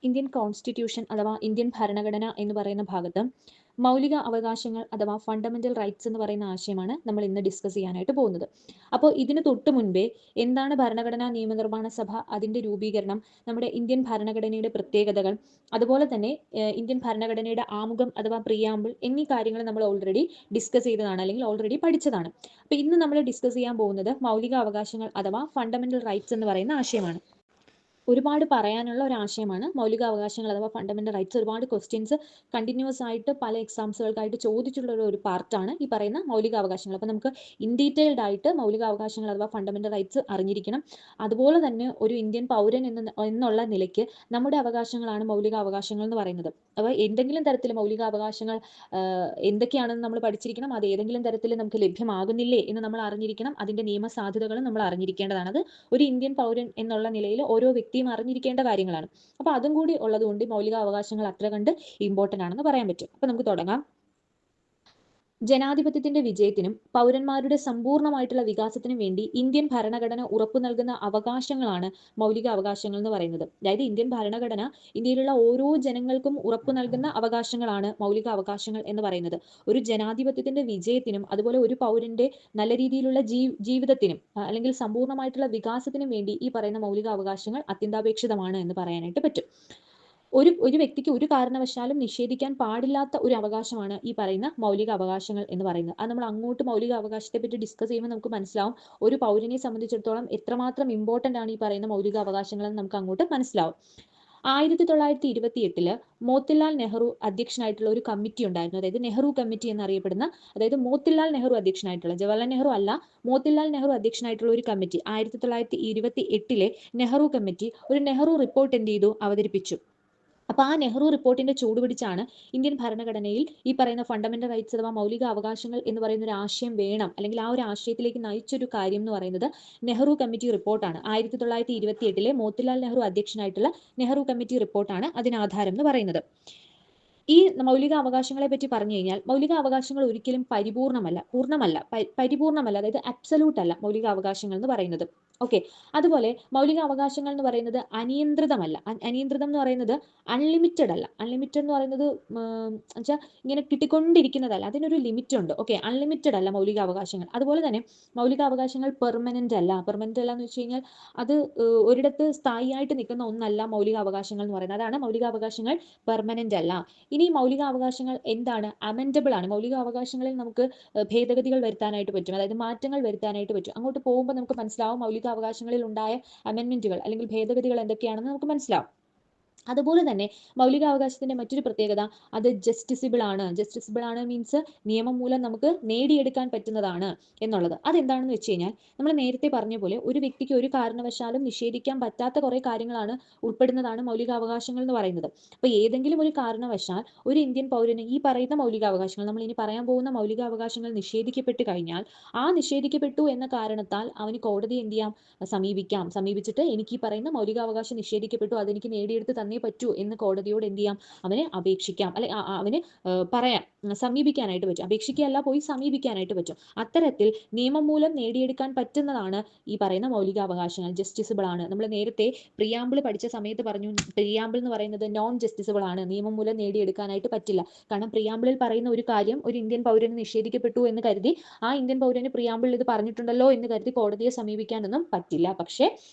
Indian constitution അഥവാ Indian ഭരണഘടന എന്ന് പറയുന്ന ഭാഗത്ത് മൗലിക അവകാശങ്ങൾ അഥവാ ഫണ്ടമെന്റൽ റൈറ്റ്സ് എന്ന് പറയുന്ന ആശയമാണ് നമ്മൾ ഇന്ന് ഡിസ്കസ് ചെയ്യാനായിട്ട് പോകുന്നത്. അപ്പോൾ ഇതിന് തൊട്ട് മുൻപേ എന്താണ് ഭരണഘടനാ നിയമനിർമ്മാണ സഭ, അതിന്റെ രൂപീകരണം, നമ്മുടെ ഇന്ത്യൻ ഭരണഘടനയുടെ പ്രത്യേകതകൾ, അതുപോലെ തന്നെ ഇന്ത്യൻ ഭരണഘടനയുടെ ആമുഖം അഥവാ പ്രിയാമ്പിൾ എന്നീ കാര്യങ്ങൾ നമ്മൾ ഓൾറെഡി ഡിസ്കസ് ചെയ്തതാണ്, അല്ലെങ്കിൽ ഓൾറെഡി പഠിച്ചതാണ്. അപ്പോൾ ഇന്ന് നമ്മൾ ഡിസ്കസ് ചെയ്യാൻ പോകുന്നത് മൗലിക അവകാശങ്ങൾ അഥവാ ഫണ്ടമെന്റൽ റൈറ്റ്സ് എന്ന് പറയുന്ന ആശയമാണ്. ഒരുപാട് പറയാനുള്ള ഒരു ആശയമാണ് മൗലിക അവകാശങ്ങൾ അഥവാ ഫണ്ടമെന്റൽ റൈറ്റ്സ്. ഒരുപാട് ക്വസ്റ്റ്യൻസ് കണ്ടിന്യൂസ് ആയിട്ട് പല എക്സാംസുകൾക്കായിട്ട് ചോദിച്ചിട്ടുള്ള ഒരു പാർട്ടാണ് ഈ പറയുന്ന മൗലിക അവകാശങ്ങൾ. അപ്പോൾ നമുക്ക് ഇൻ ഡീറ്റെയിൽഡ് ആയിട്ട് മൗലിക അവകാശങ്ങൾ അഥവാ ഫണ്ടമെന്റൽ റൈറ്റ്സ് അറിഞ്ഞിരിക്കണം. അതുപോലെ തന്നെ ഒരു ഇന്ത്യൻ പൗരൻ എന്നുള്ള നിലയ്ക്ക് നമ്മുടെ അവകാശങ്ങളാണ് മൗലിക അവകാശങ്ങൾ എന്ന് പറയുന്നത്. അപ്പോൾ എന്തെങ്കിലും തരത്തിൽ മൗലിക അവകാശങ്ങൾ എന്തൊക്കെയാണെന്ന് നമ്മൾ പഠിച്ചിരിക്കണം. അത് ഏതെങ്കിലും തരത്തിൽ നമുക്ക് ലഭ്യമാകുന്നില്ലേ എന്ന് നമ്മൾ അറിഞ്ഞിരിക്കണം. അതിന്റെ നിയമസാധുതകളും നമ്മൾ അറിഞ്ഞിരിക്കേണ്ടതാണ്. അത് ഒരു ഇന്ത്യൻ പൗരൻ എന്നുള്ള നിലയിൽ ഓരോ വ്യക്തിയും അറിഞ്ഞിരിക്കേണ്ട കാര്യങ്ങളാണ്. അപ്പോൾ അതും കൂടി ഉള്ളതുകൊണ്ട് മൗലിക അവകാശങ്ങൾ അത്ര കണ്ട് ഇമ്പോർട്ടന്റ് ആണെന്ന് പറയാൻ പറ്റും. അപ്പോൾ നമുക്ക് തുടങ്ങാം. ജനാധിപത്യത്തിന്റെ വിജയത്തിനും പൗരന്മാരുടെ സമ്പൂർണ്ണമായിട്ടുള്ള വികാസത്തിനും വേണ്ടി ഇന്ത്യൻ ഭരണഘടന ഉറപ്പു നൽകുന്ന അവകാശങ്ങളാണ് മൗലിക അവകാശങ്ങൾ എന്ന് പറയുന്നത്. അതായത് ഇന്ത്യൻ ഭരണഘടന ഇന്ത്യയിലുള്ള ഓരോ ജനങ്ങൾക്കും ഉറപ്പു നൽകുന്ന അവകാശങ്ങളാണ് മൗലിക അവകാശങ്ങൾ എന്ന് പറയുന്നത്. ഒരു ജനാധിപത്യത്തിന്റെ വിജയത്തിനും അതുപോലെ ഒരു പൗരന്റെ നല്ല രീതിയിലുള്ള ജീവിതത്തിനും അല്ലെങ്കിൽ സമ്പൂർണ്ണമായിട്ടുള്ള വികാസത്തിനും വേണ്ടി ഈ പറയുന്ന മൗലിക അവകാശങ്ങൾ അത്യന്താപേക്ഷിതമാണ് എന്ന് പറയാനായിട്ട് പറ്റും. ഒരു വ്യക്തിക്ക് ഒരു കാരണവശാലും നിഷേധിക്കാൻ പാടില്ലാത്ത ഒരു അവകാശമാണ് ഈ പറയുന്ന മൗലിക അവകാശങ്ങൾ എന്ന് പറയുന്നത്. അത് നമ്മൾ അങ്ങോട്ട് മൗലിക അവകാശത്തെ പറ്റി ഡിസ്കസ് ചെയ്യുമ്പോൾ നമുക്ക് മനസ്സിലാവും ഒരു പൗരനെ സംബന്ധിച്ചിടത്തോളം എത്രമാത്രം ഇമ്പോർട്ടന്റ് ആണ് ഈ പറയുന്ന മൗലിക അവകാശങ്ങൾ എന്ന് നമുക്ക് അങ്ങോട്ട് മനസ്സിലാവും. 1928 മോത്തിലാൽ നെഹ്റു അധ്യക്ഷനായിട്ടുള്ള ഒരു കമ്മിറ്റി ഉണ്ടായിരുന്നു. അതായത് നെഹ്റു കമ്മിറ്റി എന്നറിയപ്പെടുന്ന, അതായത് മോത്തിലാൽ നെഹ്റു അധ്യക്ഷനായിട്ടുള്ള, ജവഹർലാൽ നെഹ്റു അല്ല, മോത്തിലാൽ നെഹ്റു അധ്യക്ഷനായിട്ടുള്ള ഒരു കമ്മിറ്റി 1928 നെഹ്റു കമ്മിറ്റി ഒരു നെഹ്റു റിപ്പോർട്ട് എന്ത് ചെയ്തു, അവതരിപ്പിച്ചു. അപ്പോൾ ആ നെഹ്റു റിപ്പോർട്ടിന്റെ ചൂടുപിടിച്ചാണ് ഇന്ത്യൻ ഭരണഘടനയിൽ ഈ പറയുന്ന ഫണ്ടമെന്റൽ റൈറ്റ്സ് അഥവാ മൗലിക അവകാശങ്ങൾ എന്ന് പറയുന്ന ഒരു ആശയം വേണം, അല്ലെങ്കിൽ ആ ഒരു ആശയത്തിലേക്ക് നയിച്ചൊരു കാര്യം എന്ന് പറയുന്നത് നെഹ്റു കമ്മിറ്റി റിപ്പോർട്ടാണ്. 1928 മോത്തിലാൽ നെഹ്റു അധ്യക്ഷനായിട്ടുള്ള നെഹ്റു കമ്മിറ്റി റിപ്പോർട്ടാണ് അതിനാധാരം എന്ന് പറയുന്നത്. ഈ മൗലിക അവകാശങ്ങളെ പറ്റി പറഞ്ഞു കഴിഞ്ഞാൽ മൗലിക അവകാശങ്ങൾ ഒരിക്കലും പരിപൂർണമല്ല, അതായത് അബ്സല്യൂട്ട് അല്ല മൗലിക അവകാശങ്ങൾ എന്ന് പറയുന്നത്. ഓക്കെ, അതുപോലെ മൗലിക അവകാശങ്ങൾ എന്ന് പറയുന്നത് അനിയന്ത്രിതമല്ല. അനിയന്ത്രിതം എന്ന് പറയുന്നത് അൺലിമിറ്റഡ് അല്ല. അൺലിമിറ്റഡ് എന്ന് പറയുന്നത് വെച്ചാൽ ഇങ്ങനെ കിട്ടിക്കൊണ്ടിരിക്കുന്നതല്ല, അതിനൊരു ലിമിറ്റ് ഉണ്ട്. ഓക്കെ, അൺലിമിറ്റഡ് അല്ല മൗലിക അവകാശങ്ങൾ. അതുപോലെ തന്നെ മൗലിക അവകാശങ്ങൾ പെർമനന്റ് അല്ല എന്ന് വെച്ച് കഴിഞ്ഞാൽ അത് ഒരിടത്ത് സ്ഥായിയായിട്ട് നിൽക്കുന്ന ഒന്നല്ല മൗലിക അവകാശങ്ങൾ എന്ന് പറയുന്നത്. അതാണ് മൗലിക അവകാശങ്ങൾ പെർമനന്റ് അല്ല. ഇനി മൗലിക അവകാശങ്ങൾ എന്താണ്? അമെൻഡബിൾ ആണ്. മൗലിക അവകാശങ്ങളിൽ നമുക്ക് ഭേദഗതികൾ വരുത്താനായിട്ട് പറ്റും, അതായത് മാറ്റങ്ങൾ വരുത്താനായിട്ട് പറ്റും. അങ്ങോട്ട് പോകുമ്പോൾ നമുക്ക് മനസ്സിലാവും മൗലിക അവകാശങ്ങളിൽ ഉണ്ടായ അമെൻമെന്റുകൾ അല്ലെങ്കിൽ ഭേദഗതികൾ എന്തൊക്കെയാണെന്ന് നമുക്ക് മനസ്സിലാവും. അതുപോലെ തന്നെ മൗലികാവകാശത്തിന്റെ മറ്റൊരു പ്രത്യേകത, അത് ജസ്റ്റിസിബിൾ ആണ് മീൻസ് നിയമം മൂലം നമുക്ക് നേടിയെടുക്കാൻ പറ്റുന്നതാണ് എന്നുള്ളത്. അതെന്താണെന്ന് വെച്ച് കഴിഞ്ഞാൽ നമ്മൾ നേരത്തെ പറഞ്ഞ പോലെ ഒരു വ്യക്തിക്ക് ഒരു കാരണവശാലും നിഷേധിക്കാൻ പറ്റാത്ത കുറെ കാര്യങ്ങളാണ് ഉൾപ്പെടുന്നതാണ് മൗലികാവകാശങ്ങൾ എന്ന് പറയുന്നത്. അപ്പോൾ ഏതെങ്കിലും ഒരു കാരണവശാൽ ഒരു ഇന്ത്യൻ പൗരന് ഈ പറയുന്ന മൗലികാവകാശങ്ങൾ, നമ്മൾ ഇനി പറയാൻ പോകുന്ന മൗലികാവകാശങ്ങൾ നിഷേധിക്കപ്പെട്ട് കഴിഞ്ഞാൽ ആ നിഷേധിക്കപ്പെട്ടു എന്ന കാരണത്താൽ അവന് കോടതിയെ എന്ത് ചെയ്യാം, സമീപിച്ചിട്ട് എനിക്ക് ഈ പറയുന്ന മൗലികാവകാശം നിഷേധിക്കപ്പെട്ടു, അതെനിക്ക് നേടിയെടുത്ത് തന്നേ പറ്റൂ എന്ന് കോടതിയോട് എന്ത് ചെയ്യാം, അവന് അപേക്ഷിക്കാം, അല്ലെ അവന് പറയാം, സമീപിക്കാനായിട്ട് പറ്റും. അപേക്ഷിക്കുകയല്ല, പോയി സമീപിക്കാനായിട്ട് പറ്റും. അത്തരത്തിൽ നിയമം മൂലം നേടിയെടുക്കാൻ പറ്റുന്നതാണ് ഈ പറയുന്ന മൗലികാവകാശങ്ങൾ. ജസ്റ്റിസിബിൾ ആണ്. നമ്മൾ നേരത്തെ പ്രിയാമ്പിൾ പഠിച്ച സമയത്ത് പറഞ്ഞു, പ്രിയാമ്പിൾ എന്ന് പറയുന്നത് നോൺ ജസ്റ്റിസിബിൾ ആണ്, നിയമം മൂലം നേടിയെടുക്കാനായിട്ട് പറ്റില്ല. കാരണം പ്രിയാമ്പിളിൽ പറയുന്ന ഒരു കാര്യം ഒരു ഇന്ത്യൻ പൗരന് നിഷേധിക്കപ്പെട്ടു എന്ന് കരുതി ആ ഇന്ത്യൻ പൗരന് പ്രിയാമ്പിൾ ഇത് പറഞ്ഞിട്ടുണ്ടല്ലോ എന്ന് കരുതി കോടതിയെ സമീപിക്കാനൊന്നും പറ്റില്ല. പക്ഷേ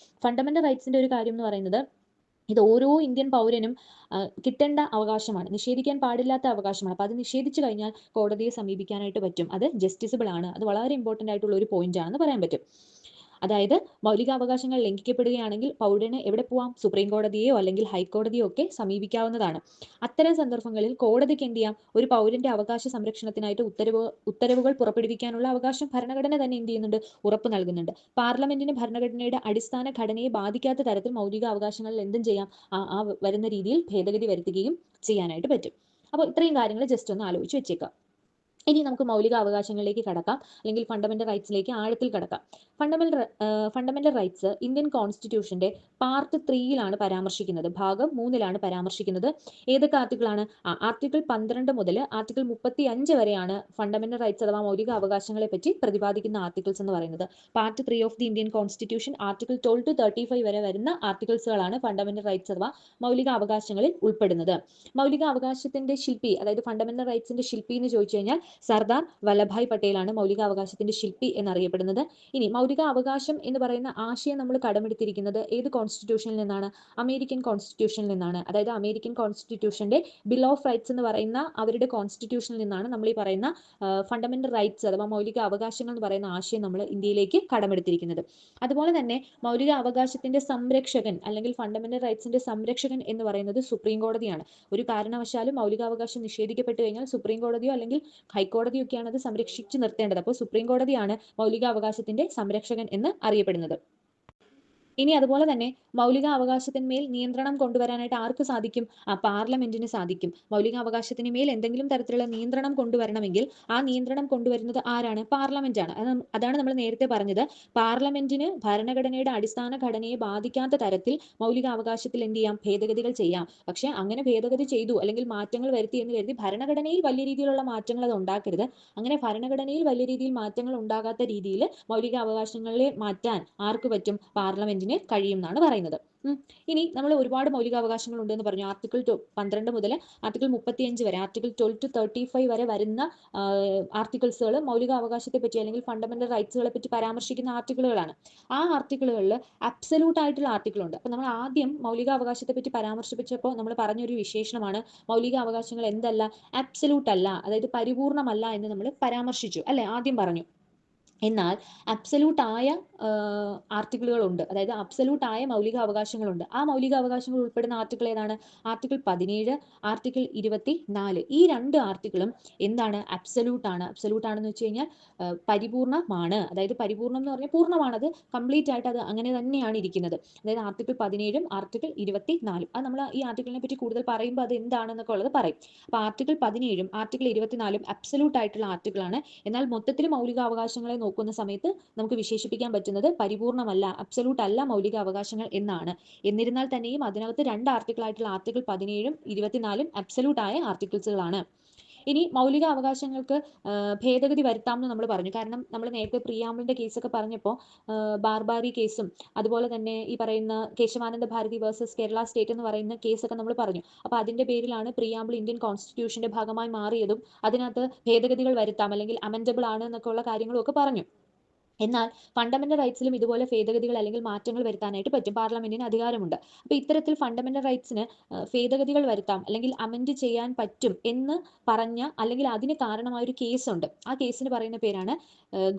ഫണ്ടമെന്റൽ റൈറ്റ്സിന്റെ ഒരു കാര്യം എന്ന് പറയുന്നത് ഇത് ഓരോ ഇന്ത്യൻ പൗരനും കിട്ടേണ്ട അവകാശമാണ്, നിഷേധിക്കാൻ പാടില്ലാത്ത അവകാശമാണ്. അപ്പോൾ അത് നിഷേധിച്ചു കഴിഞ്ഞാൽ കോടതിയെ സമീപിക്കാനായിട്ട് പറ്റും. അത് ജസ്റ്റിസിബിൾ ആണ്. അത് വളരെ ഇമ്പോർട്ടന്റ് ആയിട്ടുള്ള ഒരു പോയിന്റ് ആണെന്ന് പറയാൻ പറ്റും. അതായത് മൗലികാവകാശങ്ങൾ ലംഘിക്കപ്പെടുകയാണെങ്കിൽ പൗരന് എവിടെ പോവാം? സുപ്രീം കോടതിയോ അല്ലെങ്കിൽ ഹൈക്കോടതിയോ ഒക്കെ സമീപിക്കാവുന്നതാണ്. അത്തരം സന്ദർഭങ്ങളിൽ കോടതിക്ക് എന്ത് ചെയ്യാം? ഒരു പൗരന്റെ അവകാശ സംരക്ഷണത്തിനായിട്ട് ഉത്തരവുകൾ പുറപ്പെടുവിക്കാനുള്ള അവകാശം ഭരണഘടന തന്നെ എന്ത് ചെയ്യുന്നുണ്ട്? ഉറപ്പ് നൽകുന്നുണ്ട്. പാർലമെന്റിന് ഭരണഘടനയുടെ അടിസ്ഥാന ഘടനയെ ബാധിക്കാത്ത തരത്തിൽ മൗലിക അവകാശങ്ങളിൽ എന്തും ചെയ്യാം, ആ വരുന്ന രീതിയിൽ ഭേദഗതി വരുത്തുകയും ചെയ്യാനായിട്ട് പറ്റും. അപ്പോൾ ഇത്രയും കാര്യങ്ങൾ ജസ്റ്റ് ഒന്ന് ആലോചിച്ച് വെച്ചേക്കാം. ഇനി നമുക്ക് മൗലിക അവകാശങ്ങളിലേക്ക് കടക്കാം, അല്ലെങ്കിൽ ഫണ്ടമെന്റൽ റൈറ്റ്സിലേക്ക് ആഴത്തിൽ കടക്കാം. ഫണ്ടമെന്റൽ റൈറ്റ്സ് ഇന്ത്യൻ കോൺസ്റ്റിറ്റ്യൂഷന്റെ പാർട്ട് 3 പരാമർശിക്കുന്നത്, ഭാഗം 3 പരാമർശിക്കുന്നത്. ഏതൊക്കെ ആർട്ടിക്കിളാണ്? ആർട്ടിക്കിൾ 12 മുതൽ ആർട്ടിക്കിൾ 35 വരെയാണ് ഫണ്ടമെന്റൽ റൈറ്റ്സ് അഥവാ മൗലിക അവകാശങ്ങളെ പറ്റി പ്രതിപാദിക്കുന്ന ആർട്ടിക്കിൾസ് എന്ന് പറയുന്നത്. Part 3 of the Indian constitution article 12 to 35 വരെ വരുന്ന ആർട്ടിക്കിൾസുകളാണ് ഫണ്ടമെന്റൽ റൈറ്റ്സ് അഥവാ മൗലിക അവകാശങ്ങളിൽ ഉൾപ്പെടുന്നത്. മൗലിക അവകാശത്തിന്റെ ശില്പി, അതായത് ഫണ്ടമെന്റൽ റൈറ്റ്സിന്റെ ശില്പി എന്ന് ചോദിച്ചു കഴിഞ്ഞാൽ സർദാർ വല്ലഭായ് പട്ടേലാണ് മൗലികാവകാശത്തിന്റെ ശില്പി എന്നറിയപ്പെടുന്നത്. ഇനി മൗലിക അവകാശം എന്ന് പറയുന്ന ആശയം നമ്മൾ കടമെടുത്തിരിക്കുന്നത് ഏത് കോൺസ്റ്റിറ്റ്യൂഷനിൽ നിന്നാണ്? അമേരിക്കൻ കോൺസ്റ്റിറ്റ്യൂഷനിൽ നിന്നാണ്. അതായത് അമേരിക്കൻ കോൺസ്റ്റിറ്റ്യൂഷന്റെ ബിൽ ഓഫ് റൈറ്റ്സ് എന്ന് പറയുന്ന അവരുടെ കോൺസ്റ്റിറ്റ്യൂഷനിൽ നിന്നാണ് നമ്മൾ ഈ പറയുന്ന ഫണ്ടമെന്റൽ റൈറ്റ്സ് അഥവാ മൗലിക അവകാശങ്ങൾ എന്ന് പറയുന്ന ആശയം നമ്മൾ ഇന്ത്യയിലേക്ക് കടമെടുത്തിരിക്കുന്നത്. അതുപോലെ തന്നെ മൗലിക അവകാശത്തിന്റെ സംരക്ഷകൻ അല്ലെങ്കിൽ ഫണ്ടമെന്റൽ റൈറ്റ്സിന്റെ സംരക്ഷകൻ എന്ന് പറയുന്നത് സുപ്രീം കോടതിയാണ്. ഒരു കാരണവശാലും മൗലികാവകാശം നിഷേധിക്കപ്പെട്ടു കഴിഞ്ഞാൽ സുപ്രീം കോടതിയോ അല്ലെങ്കിൽ ഹൈക്കോടതിയൊക്കെയാണ് അത് സംരക്ഷിച്ചു നിർത്തേണ്ടത്. അപ്പോൾ സുപ്രീം കോടതിയാണ് മൗലികാവകാശത്തിന്റെ സംരക്ഷകൻ എന്ന് അറിയപ്പെടുന്നത്. ഇനി അതുപോലെ തന്നെ മൗലിക അവകാശത്തിന്മേൽ നിയന്ത്രണം കൊണ്ടുവരാനായിട്ട് ആർക്ക് സാധിക്കും? പാർലമെന്റിന് സാധിക്കും. മൗലിക അവകാശത്തിന് മേൽ എന്തെങ്കിലും തരത്തിലുള്ള നിയന്ത്രണം കൊണ്ടുവരണമെങ്കിൽ ആ നിയന്ത്രണം കൊണ്ടുവരുന്നത് ആരാണ്? പാർലമെന്റ് ആണ്. അതാണ് നമ്മൾ നേരത്തെ പറഞ്ഞത്. പാർലമെന്റിന് ഭരണഘടനയുടെ അടിസ്ഥാന ഘടനയെ ബാധിക്കാത്ത തരത്തിൽ മൗലിക അവകാശത്തിൽ എന്ത് ചെയ്യാം? ഭേദഗതികൾ ചെയ്യാം. പക്ഷെ അങ്ങനെ ഭേദഗതി ചെയ്തു അല്ലെങ്കിൽ മാറ്റങ്ങൾ വരുത്തി എന്ന് കരുതി ഭരണഘടനയിൽ വലിയ രീതിയിലുള്ള മാറ്റങ്ങൾ അത് ഉണ്ടാക്കരുത്. അങ്ങനെ ഭരണഘടനയിൽ വലിയ രീതിയിൽ മാറ്റങ്ങൾ ഉണ്ടാകാത്ത രീതിയിൽ മൗലിക അവകാശങ്ങളെ മാറ്റാൻ ആർക്ക് പറ്റും? പാർലമെന്റിന് കഴിയും എന്നാണ് പറയുന്നത്. ഇനി നമ്മൾ ഒരുപാട് മൗലികാവകാശങ്ങൾ ഉണ്ടെന്ന് പറഞ്ഞു. ആർട്ടിക്കിൾ 12 മുതൽ ആർട്ടിക്കിൾ 35 വരെ, ആർട്ടിക്കിൾ 12 to 35 വരെ വരുന്ന ആർട്ടിക്കിൾസുകൾ മൗലികാവകാശത്തെ പറ്റി അല്ലെങ്കിൽ ഫണ്ടമെന്റൽ റൈറ്റ്സുകളെ പറ്റി പരാമർശിക്കുന്ന ആർട്ടിക്കിളുകളാണ്. ആ ആർട്ടിക്കിളുകളിൽ അബ്സല്യൂട്ട് ആയിട്ടുള്ള ആർട്ടിക്കിൾ ഉണ്ട്. അപ്പൊ നമ്മൾ ആദ്യം മൗലികാവകാശത്തെ പറ്റി പരാമർശിച്ചപ്പോൾ നമ്മൾ പറഞ്ഞൊരു വിശേഷണമാണ് മൗലികാവകാശങ്ങൾ എന്തല്ല? അബ്സല്യൂട്ട് അല്ല, അതായത് പരിപൂർണമല്ല എന്ന് നമ്മൾ പരാമർശിച്ചു അല്ലെ, ആദ്യം പറഞ്ഞു. എന്നാൽ അബ്സല്യൂട്ട് ആയ ആർട്ടിക്കിളുകളുണ്ട്, അതായത് അബ്സല്യൂട്ട് ആയ മൗലിക അവകാശങ്ങളുണ്ട്. ആ മൗലിക അവകാശങ്ങൾ ഉൾപ്പെടുന്ന ആർട്ടിക്കിൾ ഏതാണ്? Article 17, article 24. ഈ രണ്ട് ആർട്ടിക്കിളും എന്താണ്? അബ്സല്യൂട്ട് ആണ്. അബ്സല്യൂട്ട് ആണെന്ന് വെച്ച് കഴിഞ്ഞാൽ പരിപൂർണമാണ്. അതായത് പരിപൂർണം എന്ന് പറഞ്ഞാൽ പൂർണ്ണമാണത്, കംപ്ലീറ്റ് ആയിട്ട് അത് അങ്ങനെ തന്നെയാണ് ഇരിക്കുന്നത്. അതായത് ആർട്ടിക്കിൾ 17 ആർട്ടിക്കിൾ 24 അത് നമ്മൾ ഈ ആർട്ടിക്കിളിനെ പറ്റി കൂടുതൽ പറയുമ്പോൾ അത് എന്താണെന്നൊക്കെ ഉള്ളത് പറയും. അപ്പൊ ആർട്ടിക്കിൾ 17 ആർട്ടിക്കിൾ 24 അബ്സല്യൂട്ട് ആയിട്ടുള്ള ആർട്ടിക്കിളാണ്. എന്നാൽ മൊത്തത്തിൽ മൗലിക അവകാശങ്ങളെ നോക്കുന്ന സമയത്ത് നമുക്ക് വിശേഷിപ്പിക്കാൻ പറ്റുന്നത് പരിപൂർണമല്ല, അബ്സല്യൂട്ട് അല്ല മൗലിക അവകാശങ്ങൾ എന്നാണ്. എന്നിരുന്നാൽ തന്നെയും അതിനകത്ത് രണ്ട് ആർട്ടിക്കിൾ ആയിട്ടുള്ള ആർട്ടിക്കിൾ 17 24 അബ്സല്യൂട്ട് ആയ ആർട്ടിക്കിൾസുകളാണ്. ഇനി മൗലിക അവകാശങ്ങൾക്ക് ഭേദഗതി വരുത്താമെന്ന് നമ്മൾ പറഞ്ഞു. കാരണം നമ്മൾ നേരത്തെ പ്രിയാമ്പിളിന്റെ കേസൊക്കെ പറഞ്ഞപ്പോൾ ബാർബാരി കേസും അതുപോലെ തന്നെ ഈ പറയുന്ന കേശവാനന്ദ ഭാരതി വേഴ്സസ് കേരള സ്റ്റേറ്റ് എന്ന് പറയുന്ന കേസൊക്കെ നമ്മൾ പറഞ്ഞു. അപ്പോൾ അതിന്റെ പേരിലാണ് പ്രിയാമ്പിൾ ഇന്ത്യൻ കോൺസ്റ്റിറ്റ്യൂഷന്റെ ഭാഗമായി മാറിയതും അതിനകത്ത് ഭേദഗതികൾ വരുത്താം അല്ലെങ്കിൽ അമെൻഡബിൾ ആണ് എന്നൊക്കെ ഉള്ള കാര്യങ്ങളും ഒക്കെ പറഞ്ഞു. എന്നാൽ ഫണ്ടമെന്റൽ റൈറ്റ്സിലും ഇതുപോലെ ഭേദഗതികൾ അല്ലെങ്കിൽ മാറ്റങ്ങൾ വരുത്താനായിട്ട് പറ്റും. പാർലമെന്റിന് അധികാരമുണ്ട്. അപ്പോൾ ഇത്തരത്തിൽ ഫണ്ടമെന്റൽ റൈറ്റ്സിന് ഭേദഗതികൾ വരുത്താം അല്ലെങ്കിൽ അമെൻഡ് ചെയ്യാൻ പറ്റും എന്ന് പറഞ്ഞ അല്ലെങ്കിൽ അതിന് കാരണമായ ഒരു കേസുണ്ട്. ആ കേസിന് പറയുന്ന പേരാണ്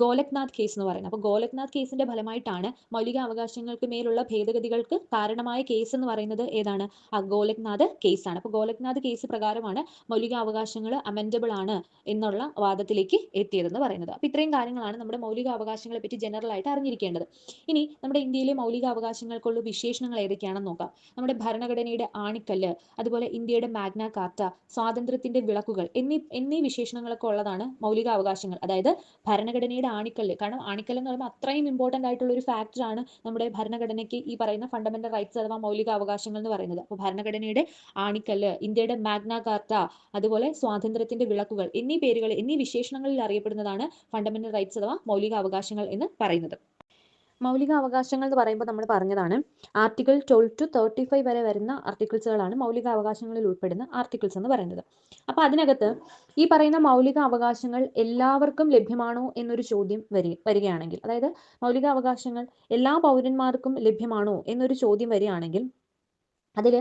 ഗോലക്നാഥ് കേസ് എന്ന് പറയുന്നത്. അപ്പോൾ ഗോലക്നാഥ് കേസിന്റെ ഫലമായിട്ടാണ് മൗലിക അവകാശങ്ങൾക്ക് മേലുള്ള ഭേദഗതികൾക്ക് കാരണമായ കേസ് എന്ന് പറയുന്നത് ഏതാണ്? ഗോലക്നാഥ് കേസാണ്. അപ്പോൾ ഗോലക്നാഥ് കേസ് പ്രകാരമാണ് മൗലിക അവകാശങ്ങൾ അമെൻഡബിൾ ആണ് എന്നുള്ള വാദത്തിലേക്ക് എത്തിയതെന്ന് പറയുന്നത്. അപ്പോൾ ഇത്രയും കാര്യങ്ങളാണ് നമ്മുടെ മൗലിക അവകാശങ്ങളെ പറ്റി ജനറൽ ആയിട്ട് അറിഞ്ഞിരിക്കേണ്ടത്. ഇനി നമ്മുടെ ഇന്ത്യയിലെ മൗലിക അവകാശങ്ങൾക്കുള്ള വിശേഷണങ്ങൾ ഏതൊക്കെയാണെന്ന് നോക്കാം. നമ്മുടെ ഭരണഘടനയുടെ ആണിക്കല്ല്, അതുപോലെ ഇന്ത്യയുടെ മാഗ്ന കാർട്ട, സ്വാതന്ത്ര്യത്തിന്റെ വിളക്കുകൾ എന്നീ വിശേഷണങ്ങളൊക്കെ ഉള്ളതാണ് മൗലിക അവകാശങ്ങൾ. അതായത് ഭരണഘടനയുടെ ആണിക്കല്ല്, കാരണം ആണിക്കല്ല് എന്ന് പറയുമ്പോൾ അത്രയും ഇമ്പോർട്ടന്റ് ആയിട്ടുള്ള ഒരു ഫാക്ടറാണ് നമ്മുടെ ഭരണഘടനയ്ക്ക് ഈ പറയുന്ന ഫണ്ടമെന്റൽ റൈറ്റ്സ് അഥവാ മൗലിക അവകാശങ്ങൾ എന്ന് പറയുന്നത്. അപ്പോൾ ഭരണഘടനയുടെ ആണിക്കല്ല്, ഇന്ത്യയുടെ മാഗ്ന കാർട്ട, അതുപോലെ സ്വാതന്ത്ര്യത്തിന്റെ വിളക്കുകൾ എന്നീ വിശേഷണങ്ങളിൽ അറിയപ്പെടുന്നതാണ് ഫണ്ടമെന്റൽ റൈറ്റ്സ് അഥവാ മൗലിക അവകാശങ്ങൾ എന്ന് പറയുന്നത്. മൗലിക അവകാശങ്ങൾ എന്ന് പറയുമ്പോൾ നമ്മൾ പറഞ്ഞതാണ് ആർട്ടിക്കിൾ 12 to 35 വരെ വരുന്ന ആർട്ടിക്കിൾസുകളാണ് മൗലിക അവകാശങ്ങളിൽ ഉൾപ്പെടുന്ന ആർട്ടിക്കിൾസ് എന്ന് പറയുന്നത്. അപ്പൊ അതിനകത്ത് ഈ പറയുന്ന മൗലിക അവകാശങ്ങൾ എല്ലാവർക്കും ലഭ്യമാണോ എന്നൊരു ചോദ്യം വരികയാണെങ്കിൽ, അതായത് മൗലിക അവകാശങ്ങൾ എല്ലാ പൗരന്മാർക്കും ലഭ്യമാണോ എന്നൊരു ചോദ്യം വരികയാണെങ്കിൽ അതിൽ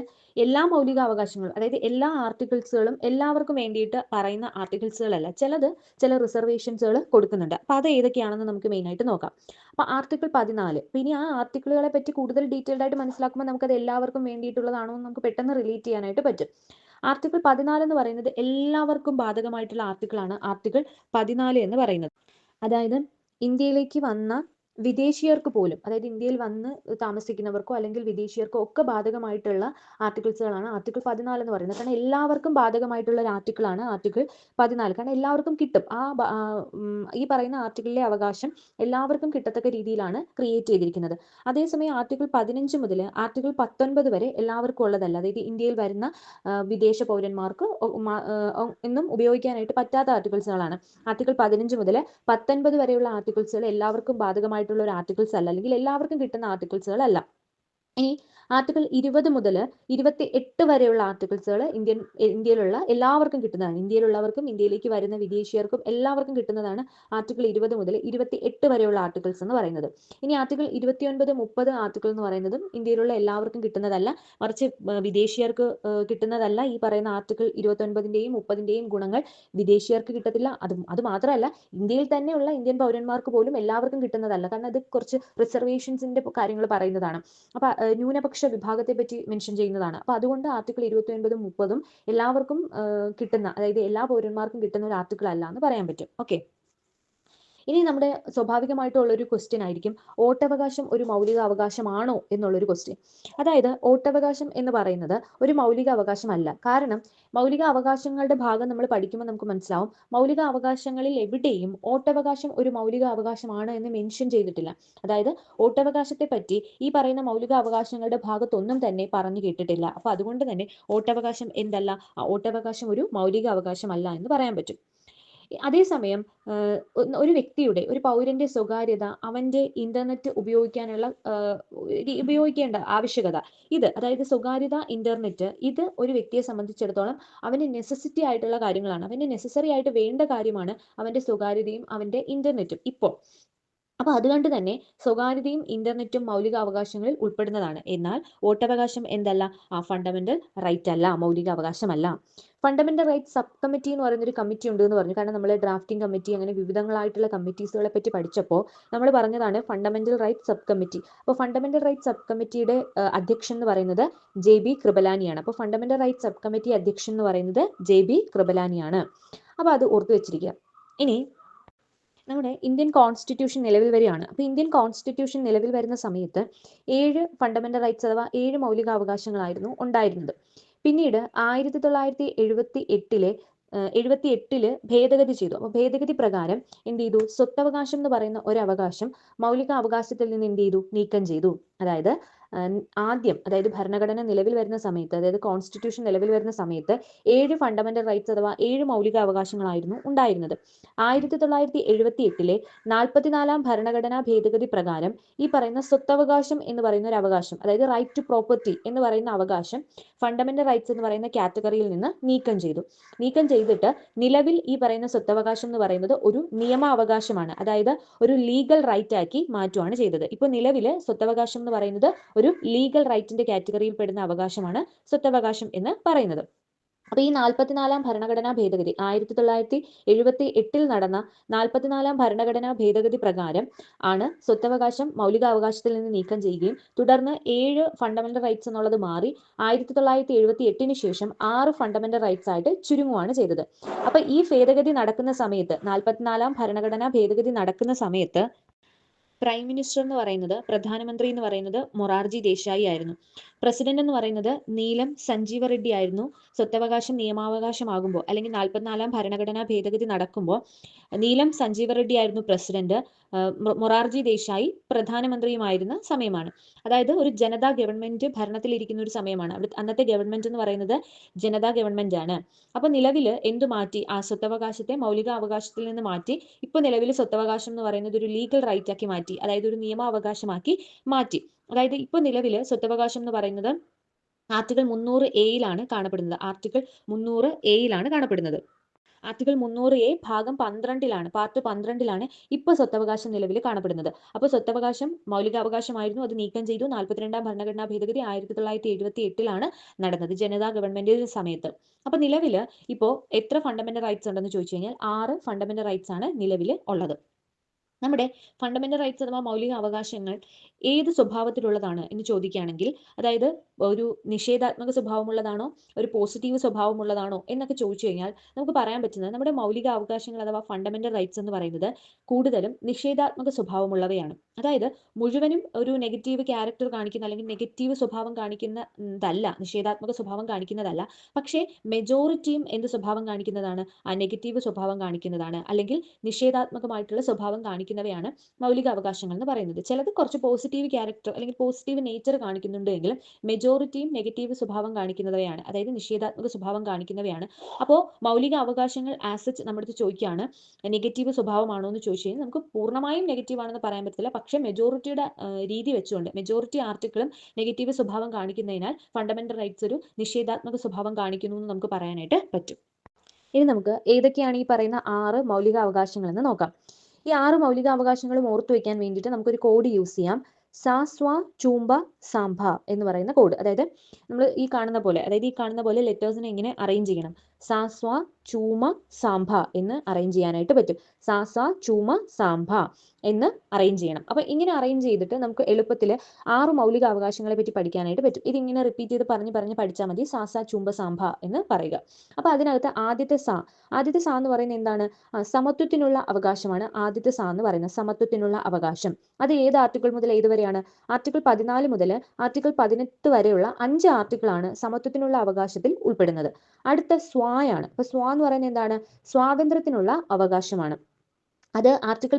എല്ലാ മൗലിക അവകാശങ്ങളും, അതായത് എല്ലാ ആർട്ടിക്കിൾസുകളും എല്ലാവർക്കും വേണ്ടിയിട്ട് പറയുന്ന ആർട്ടിക്കിൾസുകളല്ല, ചില റിസർവേഷൻസുകൾ കൊടുക്കുന്നുണ്ട്. അപ്പൊ അത് ഏതൊക്കെയാണെന്ന് നമുക്ക് മെയിൻ ആയിട്ട് നോക്കാം. അപ്പൊ ആർട്ടിക്കിൾ 14, ഇനി ആ ആർട്ടിക്കിളുകളെ പറ്റി കൂടുതൽ ഡീറ്റെയിൽഡ് ആയിട്ട് മനസ്സിലാക്കുമ്പോൾ നമുക്കത് എല്ലാവർക്കും വേണ്ടിയിട്ടുള്ളതാണോ എന്ന് നമുക്ക് പെട്ടെന്ന് റിലേറ്റ് ചെയ്യാനായിട്ട് പറ്റും. ആർട്ടിക്കിൾ 14 എന്ന് പറയുന്നത് എല്ലാവർക്കും ബാധകമായിട്ടുള്ള ആർട്ടിക്കിളാണ് ആർട്ടിക്കിൾ 14 എന്ന് പറയുന്നത്. അതായത് ഇന്ത്യയിലേക്ക് വന്ന വിദേശീയർക്ക് പോലും, അതായത് ഇന്ത്യയിൽ വന്ന് താമസിക്കുന്നവർക്കോ അല്ലെങ്കിൽ വിദേശീയർക്കോ ഒക്കെ ബാധകമായിട്ടുള്ള ആർട്ടിക്കിൾസുകളാണ് ആർട്ടിക്കിൾ 14 എന്ന് പറയുന്നത്. കാരണം എല്ലാവർക്കും ബാധകമായിട്ടുള്ള ഒരു ആർട്ടിക്കിളാണ് ആർട്ടിക്കിൾ 14. കാരണം എല്ലാവർക്കും കിട്ടും. ഈ പറയുന്ന ആർട്ടിക്കിളിലെ അവകാശം എല്ലാവർക്കും കിട്ടത്തക്ക രീതിയിലാണ് ക്രിയേറ്റ് ചെയ്തിരിക്കുന്നത്. അതേസമയം ആർട്ടിക്കിൾ 15 മുതൽ ആർട്ടിക്കിൾ 19 വരെ എല്ലാവർക്കും ഉള്ളതല്ല. അതായത് ഇന്ത്യയിൽ വരുന്ന വിദേശ പൗരന്മാർക്ക് എന്നും ഉപയോഗിക്കാനായിട്ട് പറ്റാത്ത ആർട്ടിക്കിൾസുകളാണ്. ആർട്ടിക്കിൾ 15 മുതൽ 19 വരെയുള്ള ആർട്ടിക്കിൾസുകൾ എല്ലാവർക്കും ബാധകമായിട്ടുള്ള ഒരു ആർട്ടിക്കിൾസ് അല്ല, അല്ലെങ്കിൽ എല്ലാവർക്കും കിട്ടുന്ന ആർട്ടിക്കിൾസുകളല്ല. ഇനി ആർട്ടിക്കിൾ 20 മുതൽ 28 വരെയുള്ള ആർട്ടിക്കിൾസുകൾ ഇന്ത്യയിലുള്ള എല്ലാവർക്കും കിട്ടുന്നതാണ്. ഇന്ത്യയിലുള്ളവർക്കും ഇന്ത്യയിലേക്ക് വരുന്ന വിദേശീയർക്കും എല്ലാവർക്കും കിട്ടുന്നതാണ് ആർട്ടിക്കിൾ 20 മുതൽ 28 വരെയുള്ള ആർട്ടിക്കിൾസ് എന്ന് പറയുന്നത്. ഇനി ആർട്ടിക്കിൾ 29, 30 ആർട്ടിക്കിൾ എന്ന് പറയുന്നതും ഇന്ത്യയിലുള്ള എല്ലാവർക്കും കിട്ടുന്നതല്ല, മറിച്ച് വിദേശീയർക്ക് കിട്ടുന്നതല്ല. ഈ പറയുന്ന ആർട്ടിക്കിൾ 29ന്റെയും 30ന്റെയും ഗുണങ്ങൾ വിദേശീയർക്ക് കിട്ടത്തില്ല. അത് മാത്രമല്ല, ഇന്ത്യയിൽ തന്നെയുള്ള ഇന്ത്യൻ പൗരന്മാർക്ക് പോലും എല്ലാവർക്കും കിട്ടുന്നതല്ല. കാരണം അത് കുറച്ച് റിസർവേഷൻസിന്റെ കാര്യങ്ങൾ പറയുന്നതാണ്. അപ്പൊ ന്യൂനപക്ഷ വിഭാഗത്തെ പറ്റി മെൻഷൻ ചെയ്യുന്നതാണ്. അപ്പൊ അതുകൊണ്ട് ആർട്ടിക്കിൾ 29, 30 എല്ലാവർക്കും കിട്ടുന്ന, അതായത് എല്ലാ പൗരന്മാർക്കും കിട്ടുന്ന ഒരു ആർട്ടിക്കിൾ അല്ല എന്ന് പറയാൻ പറ്റും. ഓക്കെ, ഇനി നമ്മുടെ സ്വാഭാവികമായിട്ടുള്ള ഒരു ക്വസ്റ്റ്യൻ ആയിരിക്കും, വോട്ടവകാശം ഒരു മൗലിക അവകാശമാണോ എന്നുള്ളൊരു ക്വസ്റ്റ്യൻ. അതായത് വോട്ടവകാശം എന്ന് പറയുന്നത് ഒരു മൗലിക അവകാശമല്ല. കാരണം മൗലിക അവകാശങ്ങളുടെ ഭാഗം നമ്മൾ പഠിക്കുമ്പോൾ നമുക്ക് മനസ്സിലാവും, മൗലിക അവകാശങ്ങളിൽ എവിടെയും വോട്ടവകാശം ഒരു മൗലിക അവകാശമാണ് എന്ന് മെൻഷൻ ചെയ്തിട്ടില്ല. അതായത് വോട്ടവകാശത്തെ പറ്റി ഈ പറയുന്ന മൗലിക അവകാശങ്ങളുടെ ഭാഗത്തൊന്നും തന്നെ പറഞ്ഞു കേട്ടിട്ടില്ല. അപ്പൊ അതുകൊണ്ട് തന്നെ വോട്ടവകാശം എന്തല്ല, വോട്ടവകാശം ഒരു മൗലിക അവകാശമല്ല എന്ന് പറയാൻ പറ്റും. അതേസമയം ഒരു വ്യക്തിയുടെ, ഒരു പൗരന്റെ സ്വകാര്യത, അവന്റെ ഇന്റർനെറ്റ് ഉപയോഗിക്കേണ്ട ആവശ്യകത, അതായത് സ്വകാര്യത, ഇന്റർനെറ്റ്, ഇത് ഒരു വ്യക്തിയെ സംബന്ധിച്ചിടത്തോളം അവന് നെസസിറ്റി ആയിട്ടുള്ള കാര്യങ്ങളാണ്. അവന് നെസസറി ആയിട്ട് വേണ്ട കാര്യമാണ് അവന്റെ സ്വകാര്യതയും അവന്റെ ഇന്റർനെറ്റും ഇപ്പോൾ. അപ്പൊ അതുകൊണ്ട് തന്നെ സ്വകാര്യതയും ഇന്റർനെറ്റും മൗലിക അവകാശങ്ങളിൽ ഉൾപ്പെടുന്നതാണ്. എന്നാൽ വോട്ടവകാശം എന്തല്ല, ഫണ്ടമെന്റൽ റൈറ്റ് അല്ല, മൗലിക അവകാശമല്ല. ഫണ്ടമെന്റൽ റൈറ്റ് സബ് കമ്മിറ്റി എന്ന് പറയുന്ന ഒരു കമ്മിറ്റി ഉണ്ട് എന്ന് പറഞ്ഞു. കാരണം നമ്മൾ ഡ്രാഫ്റ്റിംഗ് കമ്മിറ്റി, അങ്ങനെ വിവിധങ്ങളായിട്ടുള്ള കമ്മിറ്റീസുകളെ പറ്റി പഠിച്ചപ്പോൾ നമ്മൾ പറഞ്ഞതാണ് ഫണ്ടമെന്റൽ റൈറ്റ് സബ് കമ്മിറ്റി. അപ്പോൾ ഫണ്ടമെന്റൽ റൈറ്റ് സബ് കമ്മിറ്റിയുടെ അധ്യക്ഷൻ എന്ന് പറയുന്നത് JB കൃപലാനിയാണ്. അപ്പോൾ ഫണ്ടമെന്റൽ റൈറ്റ് സബ് കമ്മിറ്റി അധ്യക്ഷൻ എന്ന് പറയുന്നത് JB കൃപലാനിയാണ്. അപ്പോൾ അത് ഓർത്തു വെച്ചിരിക്കുക. ഇനി നമ്മുടെ ഇന്ത്യൻ കോൺസ്റ്റിറ്റ്യൂഷൻ നിലവിൽ വരികയാണ്. അപ്പോൾ ഇന്ത്യൻ കോൺസ്റ്റിറ്റ്യൂഷൻ നിലവിൽ വരുന്ന സമയത്ത് 7 ഫണ്ടമെന്റൽ റൈറ്റ്സ് അഥവാ 7 മൗലികാവകാശങ്ങളായിരുന്നു ഉണ്ടായിരുന്നത്. പിന്നീട് 1978 ഭേദഗതി ചെയ്തു. അപ്പോൾ ഭേദഗതി പ്രകാരം എന്ത് ചെയ്തു, സ്വത്തവകാശം എന്ന് പറയുന്ന ഒരു അവകാശം മൗലിക അവകാശത്തിൽ നിന്ന് എന്ത് ചെയ്തു, നീക്കം ചെയ്തു. അതായത് അതായത് ഭരണഘടന നിലവിൽ വരുന്ന സമയത്ത്, അതായത് കോൺസ്റ്റിറ്റ്യൂഷൻ നിലവിൽ വരുന്ന സമയത്ത് 7 ഫണ്ടമെന്റൽ റൈറ്റ്സ് അഥവാ 7 മൗലിക അവകാശങ്ങളായിരുന്നു ഉണ്ടായിരുന്നത്. 1978 44-ാം ഭരണഘടനാ ഭേദഗതി പ്രകാരം ഈ പറയുന്ന സ്വത്തവകാശം എന്ന് പറയുന്ന ഒരു അവകാശം, അതായത് റൈറ്റ് ടു പ്രോപ്പർട്ടി എന്ന് പറയുന്ന അവകാശം ഫണ്ടമെന്റൽ റൈറ്റ്സ് എന്ന് പറയുന്ന കാറ്റഗറിയിൽ നിന്ന് നീക്കം ചെയ്തിട്ട് നിലവിൽ ഈ പറയുന്ന സ്വത്തവകാശം എന്ന് പറയുന്നത് ഒരു നിയമാവകാശമാണ്, അതായത് ഒരു ലീഗൽ റൈറ്റ് ആക്കി മാറ്റുകയാണ് ചെയ്തത്. ഇപ്പോൾ നിലവിൽ സ്വത്തവകാശം എന്ന് പറയുന്നത് ഒരു ലീഗൽ റൈറ്റിന്റെ കാറ്റഗറിയിൽ പെടുന്ന അവകാശമാണ് സ്വത്തവകാശം എന്ന് പറയുന്നത്. അപ്പൊ ഈ 44-ാം ഭരണഘടനാ ഭേദഗതി, 1978 നടന്ന 44-ാം ഭരണഘടനാ ഭേദഗതി പ്രകാരം ആണ് സ്വത്തവകാശം മൗലികാവകാശത്തിൽ നിന്ന് നീക്കം ചെയ്യുകയും തുടർന്ന് 7 ഫണ്ടമെന്റൽ റൈറ്റ്സ് എന്നുള്ളത് മാറി 1978 ശേഷം 6 ഫണ്ടമെന്റൽ റൈറ്റ്സ് ആയിട്ട് ചുരുങ്ങുകയാണ് ചെയ്തത്. അപ്പൊ ഈ ഭേദഗതി നടക്കുന്ന സമയത്ത്, 44-ാം ഭരണഘടനാ ഭേദഗതി നടക്കുന്ന സമയത്ത് പ്രൈം മിനിസ്റ്റർ എന്ന് പറയുന്നത്, പ്രധാനമന്ത്രി എന്ന് പറയുന്നത് മൊറാർജി ദേശായി ആയിരുന്നു. പ്രസിഡന്റ് എന്ന് പറയുന്നത് നീലം സഞ്ജീവ റെഡ്ഡി ആയിരുന്നു. സ്വത്തവകാശം നിയമാവകാശമാകുമ്പോൾ, അല്ലെങ്കിൽ 44-ാം ഭരണഘടനാ ഭേദഗതി നടക്കുമ്പോൾ നീലം സഞ്ജീവ റെഡ്ഡി ആയിരുന്നു പ്രസിഡന്റ്, മൊറാർജി ദേശായി പ്രധാനമന്ത്രിയുമായിരുന്ന സമയമാണ്. അതായത് ഒരു ജനതാ ഗവൺമെന്റ് ഭരണത്തിലിരിക്കുന്ന ഒരു സമയമാണ്. അന്നത്തെ ഗവൺമെന്റ് എന്ന് പറയുന്നത് ജനതാ ഗവൺമെന്റ് ആണ്. അപ്പൊ നിലവിൽ എന്തു മാറ്റി, ആ സ്വത്തവകാശത്തെ മൗലിക അവകാശത്തിൽ നിന്ന് മാറ്റി ഇപ്പൊ നിലവിൽ സ്വത്തവകാശം എന്ന് പറയുന്നത് ഒരു ലീഗൽ റൈറ്റ് ആക്കി മാറ്റി, അതായത് ഒരു നിയമാവകാശമാക്കി മാറ്റി. അതായത് ഇപ്പൊ നിലവിൽ സ്വത്തവകാശം എന്ന് പറയുന്നത് ആർട്ടിക്കിൾ 300A കാണപ്പെടുന്നത്. ആർട്ടിക്കിൾ 300A കാണപ്പെടുന്നത്. ആർട്ടിക്കിൾ 300A ഭാഗം 12 പാർട്ട് 12 ഇപ്പൊ സ്വത്തവകാശം നിലവിൽ കാണപ്പെടുന്നത്. അപ്പോൾ സ്വത്തവകാശം മൗലികാവകാശമായിരുന്നു, അത് നീക്കം ചെയ്തു. 42-ാം ഭരണഘടനാ ഭേദഗതി 1978 നടന്നത്, ജനതാ ഗവൺമെന്റിന്റെ സമയത്ത്. അപ്പൊ നിലവിൽ ഇപ്പോ എത്ര ഫണ്ടമെന്റൽ റൈറ്റ്സ് ഉണ്ടെന്ന് ചോദിച്ചു കഴിഞ്ഞാൽ 6 ഫണ്ടമെന്റൽ റൈറ്റ്സ് ആണ് നിലവിൽ ഉള്ളത്. നമ്മുടെ ഫണ്ടമെന്റൽ റൈറ്റ്സ് അഥവാ മൗലിക അവകാശങ്ങൾ ഏത് സ്വഭാവത്തിലുള്ളതാണ് എന്ന് ചോദിക്കുകയാണെങ്കിൽ, അതായത് ഒരു നിഷേധാത്മക സ്വഭാവമുള്ളതാണോ ഒരു പോസിറ്റീവ് സ്വഭാവമുള്ളതാണോ എന്നൊക്കെ ചോദിച്ചു കഴിഞ്ഞാൽ നമുക്ക് പറയാൻ പറ്റുന്നത് നമ്മുടെ മൗലിക അവകാശങ്ങൾ അഥവാ ഫണ്ടമെന്റൽ റൈറ്റ്സ് എന്ന് പറയുന്നത് കൂടുതലും നിഷേധാത്മക സ്വഭാവമുള്ളവയാണ്. അതായത് മുഴുവനും ഒരു നെഗറ്റീവ് ക്യാരക്ടർ കാണിക്കുന്ന അല്ലെങ്കിൽ നെഗറ്റീവ് സ്വഭാവം കാണിക്കുന്നതല്ല, നിഷേധാത്മക സ്വഭാവം കാണിക്കുന്നതല്ല. പക്ഷേ മെജോറിറ്റിയും എന്ത് സ്വഭാവം കാണിക്കുന്നതാണ്? ആ നെഗറ്റീവ് സ്വഭാവം കാണിക്കുന്നതാണ്, അല്ലെങ്കിൽ നിഷേധാത്മകമായിട്ടുള്ള സ്വഭാവം കാണിക്കുന്നവയാണ് മൗലിക അവകാശങ്ങൾ എന്ന് പറയുന്നത്. ചിലത് കുറച്ച് പോസിറ്റീവ് ക്യാരക്ടർ അല്ലെങ്കിൽ പോസിറ്റീവ് നേച്ചർ കാണിക്കുന്നുണ്ട് എങ്കിലും മെജോറിറ്റിയും നെഗറ്റീവ് സ്വഭാവം കാണിക്കുന്നവയാണ്, അതായത് നിഷേധാത്മക സ്വഭാവം കാണിക്കുന്നവയാണ്. അപ്പോൾ മൗലിക അവകാശങ്ങൾ ആസ് സച്ച് നമ്മുടെ അടുത്ത് ചോദിക്കുകയാണ് നെഗറ്റീവ് സ്വഭാവമാണോ എന്ന് ചോദിച്ചു കഴിഞ്ഞാൽ നമുക്ക് പൂർണ്ണമായും നെഗറ്റീവ് ആണെന്ന് പറയാൻ പറ്റില്ല. പക്ഷേ മെജോറിറ്റിയുടെ രീതി വെച്ചുകൊണ്ട് മെജോറിറ്റി ആർട്ടിക്കിളും നെഗറ്റീവ് സ്വഭാവം കാണിക്കുന്നതിനാൽ ഫണ്ടമെന്റൽ റൈറ്റ്സ് ഒരു നിഷേധാത്മക സ്വഭാവം കാണിക്കുന്നു എന്ന് നമുക്ക് പറയാനായിട്ട് പറ്റും. ഇനി നമുക്ക് ഏതൊക്കെയാണ് ഈ പറയുന്ന 6 മൗലിക അവകാശങ്ങൾ എന്ന് നോക്കാം. ഈ 6 മൗലിക അവകാശങ്ങളും ഓർത്തു വയ്ക്കാൻ വേണ്ടിയിട്ട് നമുക്കൊരു കോഡ് യൂസ് ചെയ്യാം. സാ സ്വാ ചൂമ്പ സാംഭ എന്ന് പറയുന്ന കോഡ്. അതായത് നമ്മൾ ഈ കാണുന്ന പോലെ ലെറ്റേഴ്സിനെ ഇങ്ങനെ അറേഞ്ച് ചെയ്യണം. സാ സ്വാ ചൂമ സാംഭ എന്ന് അറേഞ്ച് ചെയ്യാനായിട്ട് പറ്റും. സാ സ്വാ ചൂമ സാംഭ എന്ന് അറേഞ്ച് ചെയ്യണം. അപ്പൊ ഇങ്ങനെ അറേഞ്ച് ചെയ്തിട്ട് നമുക്ക് എളുപ്പത്തിൽ 6 മൗലിക അവകാശങ്ങളെ പറ്റി പഠിക്കാനായിട്ട് പറ്റും. ഇതിങ്ങനെ റിപ്പീറ്റ് ചെയ്ത് പറഞ്ഞ് പഠിച്ചാൽ മതി. സാ സാ ചൂമ്പ സാംഭ എന്ന് പറയുക. അപ്പൊ അതിനകത്ത് ആദ്യത്തെ സാ എന്ന് പറയുന്നത് എന്താണ്? സമത്വത്തിനുള്ള അവകാശമാണ് ആദ്യത്തെ സാ എന്ന് പറയുന്നത്. സമത്വത്തിനുള്ള അവകാശം. അത് ഏത് ആർട്ടിക്കിൾ മുതൽ ഏത് വരെയാണ്? ആർട്ടിക്കിൾ 14 മുതൽ ആർട്ടിക്കിൾ 18 വരെയുള്ള 5 ആർട്ടിക്കിളാണ് സമത്വത്തിനുള്ള അവകാശത്തിൽ ഉൾപ്പെടുന്നത്. അടുത്ത സ്വായാണ്. അപ്പൊ സ്വാ എന്ന് പറയുന്നത് എന്താണ്? സ്വാതന്ത്ര്യത്തിനുള്ള അവകാശമാണ്. അത് ആർട്ടിക്കിൾ